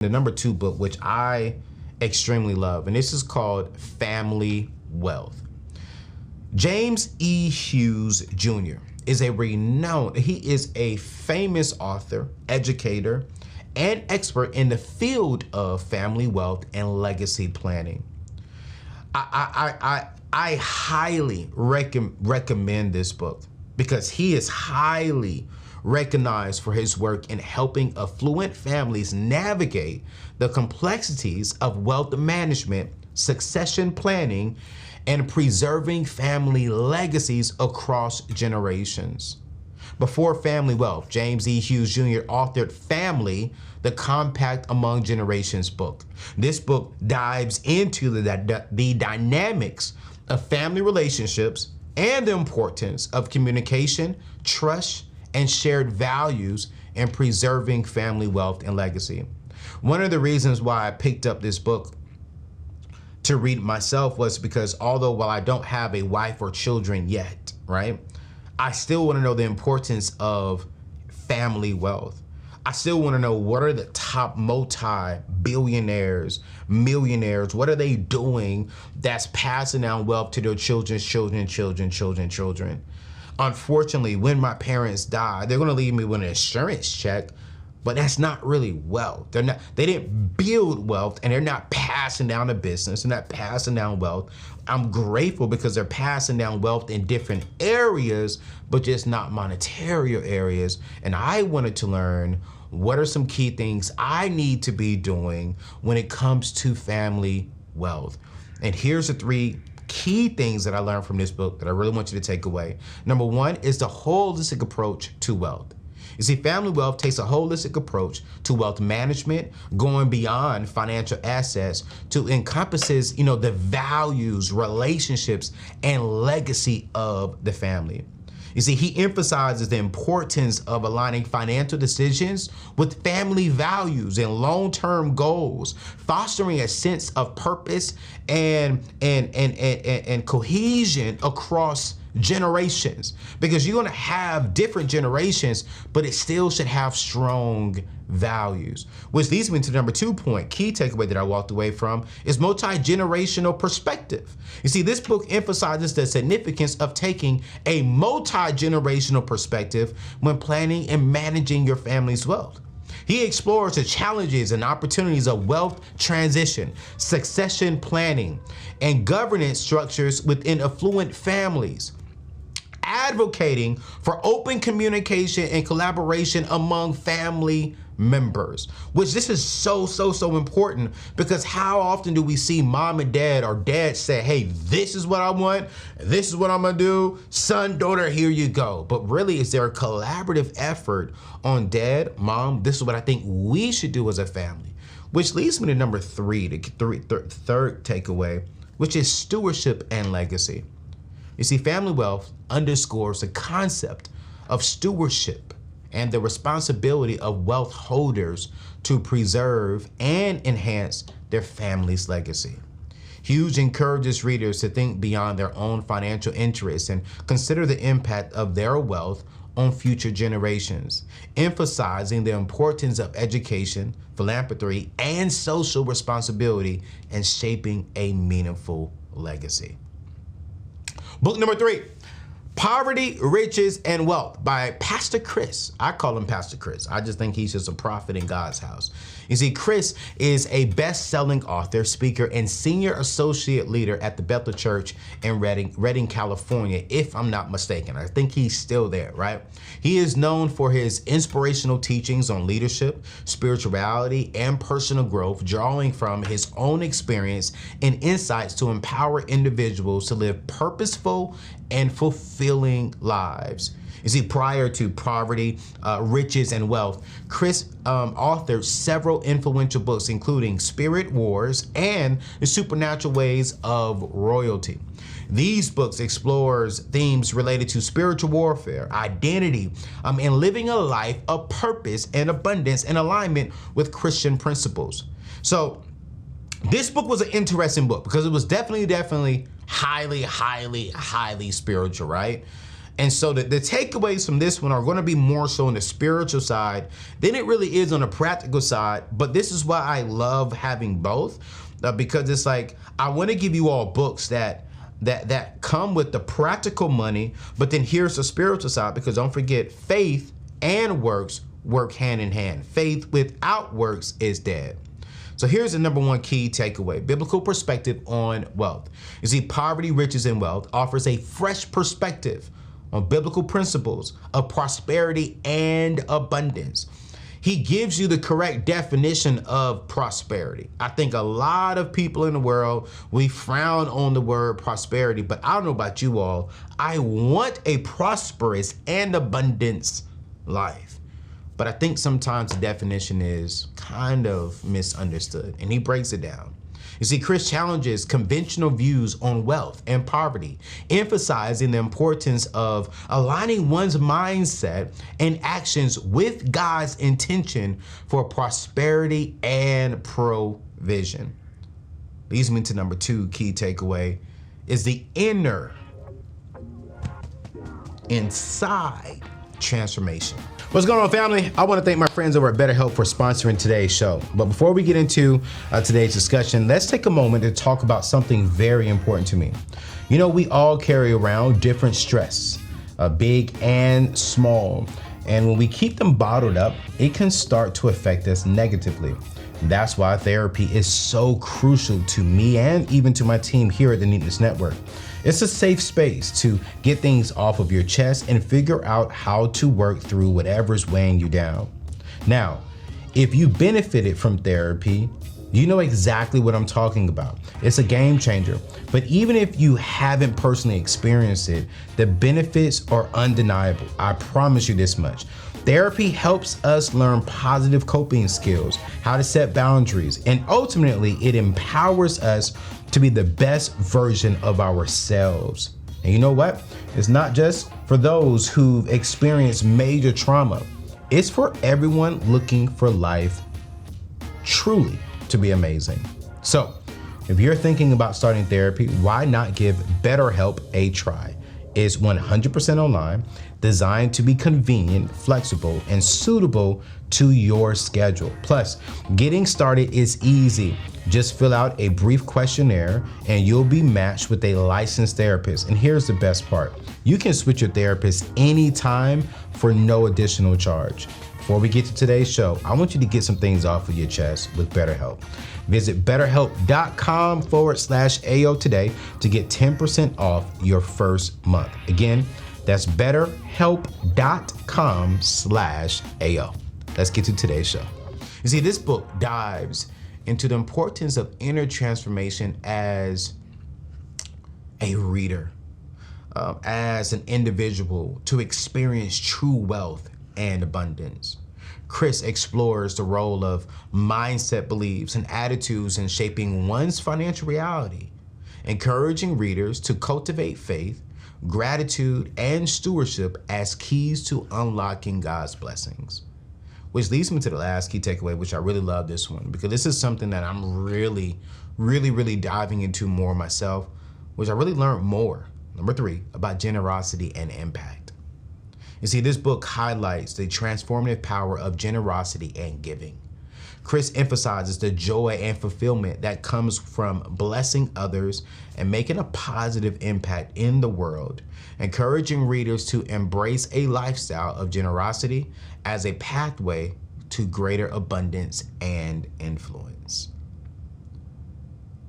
The number 2 book, which I extremely love, and this is called Family Wealth. James E. Hughes Jr. is a famous author, educator, and expert in the field of family wealth and legacy planning. I highly recommend this book because he is highly recognized for his work in helping affluent families navigate the complexities of wealth management, succession planning, and preserving family legacies across generations. Before Family Wealth, James E. Hughes Jr. authored Family, the Compact Among Generations book. This book dives into the dynamics of family relationships and the importance of communication, trust, and shared values in preserving family wealth and legacy. One of the reasons why I picked up this book to read myself was because while I don't have a wife or children yet, right, I still want to know the importance of family wealth. I still want to know, what are the top multi-billionaires, millionaires, what are they doing that's passing down wealth to their children's children. Unfortunately, when my parents die, they're going to leave me with an insurance check, but that's not really wealth. They didn't build wealth, and they're not passing down a business. They're not passing down wealth. I'm grateful because they're passing down wealth in different areas, but just not monetary areas. And I wanted to learn, what are some key things I need to be doing when it comes to family wealth? And here's the 3 key things that I learned from this book that I really want you to take away. Number 1 is the holistic approach to wealth. You see, family wealth takes a holistic approach to wealth management, going beyond financial assets to encompasses, the values, relationships, and legacy of the family. You see, he emphasizes the importance of aligning financial decisions with family values and long-term goals, fostering a sense of purpose and cohesion across generations, because you're going to have different generations, but it still should have strong values. Which leads me to the number 2 point, key takeaway that I walked away from, is multi-generational perspective. You see, this book emphasizes the significance of taking a multi-generational perspective when planning and managing your family's wealth. He explores the challenges and opportunities of wealth transition, succession planning, and governance structures within affluent families, advocating for open communication and collaboration among family members, which this is so important, because how often do we see mom and dad or dad say, hey, this is what I want, this is what I'm gonna do, son, daughter, here you go. But really, is there a collaborative effort on dad, mom, this is what I think we should do as a family? Which leads me to number 3, the third takeaway, which is stewardship and legacy. You see, family wealth underscores the concept of stewardship and the responsibility of wealth holders to preserve and enhance their family's legacy. Hughes encourages readers to think beyond their own financial interests and consider the impact of their wealth on future generations, emphasizing the importance of education, philanthropy, and social responsibility in shaping a meaningful legacy. Book number 3, Poverty, Riches, and Wealth by Pastor Chris. I call him Pastor Chris. I just think he's just a prophet in God's house. You see, Chris is a best-selling author, speaker, and senior associate leader at the Bethel Church in Redding, California, if I'm not mistaken. I think he's still there, right? He is known for his inspirational teachings on leadership, spirituality, and personal growth, drawing from his own experience and insights to empower individuals to live purposeful and fulfilling lives. You see, prior to Poverty, Riches, and Wealth, Chris authored several influential books, including Spirit Wars and The Supernatural Ways of Royalty. These books explores themes related to spiritual warfare, identity, and living a life of purpose and abundance in alignment with Christian principles. So this book was an interesting book because it was definitely highly spiritual, right? And so the takeaways from this one are going to be more so on the spiritual side than it really is on the practical side. But this is why I love having both, because it's like I want to give you all books that come with the practical money, but then here's the spiritual side, because don't forget, faith and works work hand in hand. Faith without works is dead. So here's the number one key takeaway: biblical perspective on wealth. You see, Poverty, Riches, and Wealth offers a fresh perspective on biblical principles of prosperity and abundance. He gives you the correct definition of prosperity. I think a lot of people in the world, we frown on the word prosperity, but I don't know about you all. I want a prosperous and abundance life. But I think sometimes the definition is kind of misunderstood, and he breaks it down. You see, Chris challenges conventional views on wealth and poverty, emphasizing the importance of aligning one's mindset and actions with God's intention for prosperity and provision. Leads me to number two key takeaway is the inner, inside transformation. What's going on, family? I want to thank my friends over at BetterHelp for sponsoring today's show. But before we get into today's discussion, let's take a moment to talk about something very important to me. You know, we all carry around different stress, big and small. And when we keep them bottled up, it can start to affect us negatively. That's why therapy is so crucial to me and even to my team here at the Neatness Network. It's a safe space to get things off of your chest and figure out how to work through whatever's weighing you down. Now, if you benefited from therapy, you know exactly what I'm talking about. It's a game changer. But even if you haven't personally experienced it, the benefits are undeniable. I promise you this much. Therapy helps us learn positive coping skills, how to set boundaries, and ultimately it empowers us to be the best version of ourselves. And you know what? It's not just for those who've experienced major trauma. It's for everyone looking for life truly to be amazing. So, if you're thinking about starting therapy, why not give BetterHelp a try? It's 100% online, designed to be convenient, flexible, and suitable to your schedule. Plus, getting started is easy. Just fill out a brief questionnaire and you'll be matched with a licensed therapist. And here's the best part: you can switch your therapist anytime for no additional charge. Before we get to today's show, I want you to get some things off of your chest with BetterHelp. Visit betterhelp.com/AO today to get 10% off your first month. Again, that's betterhelp.com/AO. Let's get to today's show. You see, this book dives into the importance of inner transformation as a reader, as an individual, to experience true wealth and abundance. Chris explores the role of mindset, beliefs, and attitudes in shaping one's financial reality, encouraging readers to cultivate faith, gratitude, and stewardship as keys to unlocking God's blessings. Which leads me to the last key takeaway, which I really love this one, because this is something that I'm really diving into more myself, which I really learned more. Number three, about generosity and impact. You see, this book highlights the transformative power of generosity and giving. Chris emphasizes the joy and fulfillment that comes from blessing others and making a positive impact in the world, encouraging readers to embrace a lifestyle of generosity as a pathway to greater abundance and influence.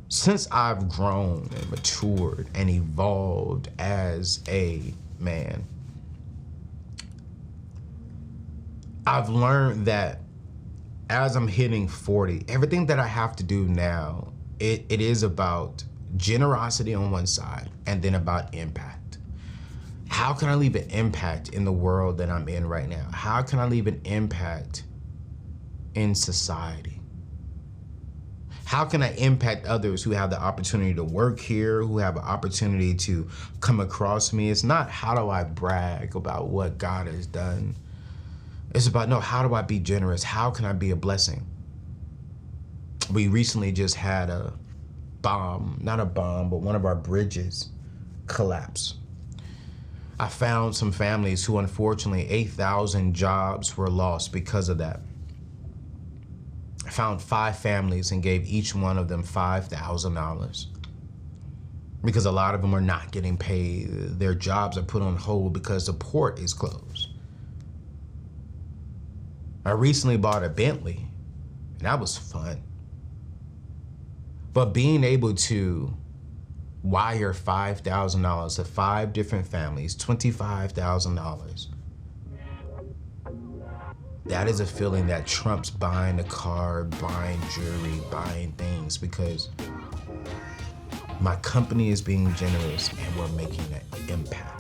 Since I've grown and matured and evolved as a man, I've learned that as I'm hitting 40, everything that I have to do now, it is about generosity on one side and then about impact. How can I leave an impact in the world that I'm in right now? How can I leave an impact in society? How can I impact others who have the opportunity to work here, who have an opportunity to come across me? It's not how do I brag about what God has done. It's about, no, how do I be generous? How can I be a blessing? We recently just had a bomb, not a bomb, but one of our bridges collapse. I found some families who, unfortunately, 8,000 jobs were lost because of that. I found 5 families and gave each one of them $5,000 because a lot of them are not getting paid. Their jobs are put on hold because the port is closed. I recently bought a Bentley, and that was fun. But being able to wire $5,000 to 5 different families, $25,000, that is a feeling that trumps buying a car, buying jewelry, buying things, because my company is being generous and we're making an impact.